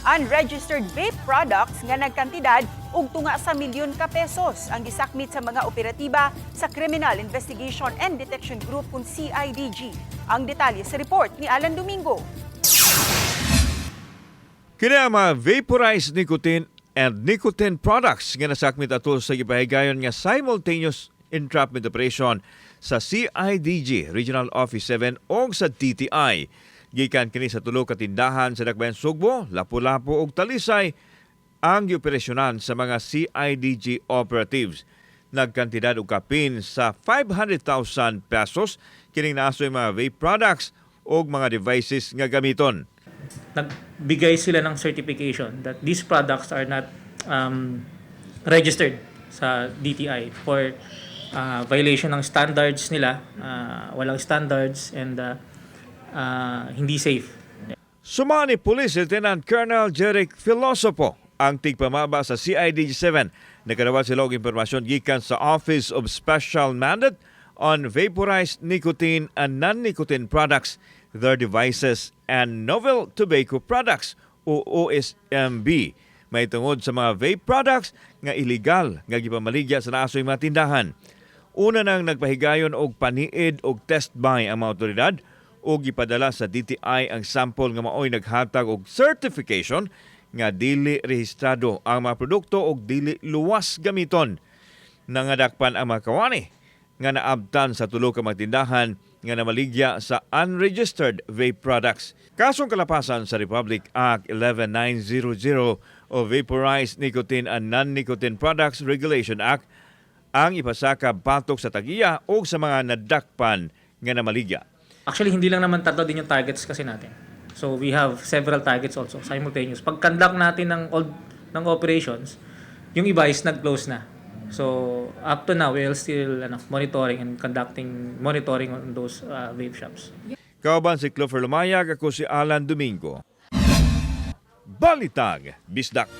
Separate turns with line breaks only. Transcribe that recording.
unregistered vape products nga nagkantidad og tunga sa milyon ka pesos ang gisakmit sa mga operatiba sa Criminal Investigation and Detection Group kung CIDG. Ang detalye sa report ni Alan Domingo.
Kini ang mga vaporized nicotine and nicotine products nga nasakmit ato sa gipahigayon nga simultaneous entrapment operation sa CIDG Regional Office 7 o sa TTI. Gikan kini sa tulo ka tindahan sa Dakbayan Sugbo, Lapu-Lapu ug Talisay ang gioperasyonan sa mga CIDG operatives. Nagkantidad og kapin sa 500,000 pesos kining naasoy mga vape products ug mga devices nga gamiton.
Nagbigay sila ng certification that these products are not registered sa DTI for violation ng standards nila, walang standards and hindi safe.
Sumani Police Lieutenant Colonel Jeric Filosopo ang tigpamaba sa CIDG-7. Nakadawat sila og impormasyon gikan sa Office of Special Mandate on Vaporized Nicotine and Non-Nicotine Products, their devices and novel tobacco products o OSMB. May tungod sa mga vape products nga illegal nga gipamaligya sa naasoy mga tindahan. Una nang nagpahigayon og paniid og test buy ang mga otoridad o gipadala sa DTI ang sample nga maoy naghatag og certification nga dili rehistrado ang mga produkto og dili luwas gamiton. Nangadakpan ang mga kawani nga naabtan sa tulo ka mga tindahan nga namaligya sa unregistered vape products. Kasong kalapasan sa Republic Act 11900 o Vaporized Nicotine and Non-Nicotine Products Regulation Act ang ipasaka batok sa tagiya o sa mga nadakpan nga namaligya.
Actually, hindi lang naman tatlo din yung targets kasi natin. So we have several targets also simultaneous. Pag conduct natin ng operations, yung iba is nag-close na. So up to now, we'll still monitoring and conducting monitoring on those vape shops.
Kauban si Clover Lumayag, ako si Alan Domingo. Balitag Bisdak.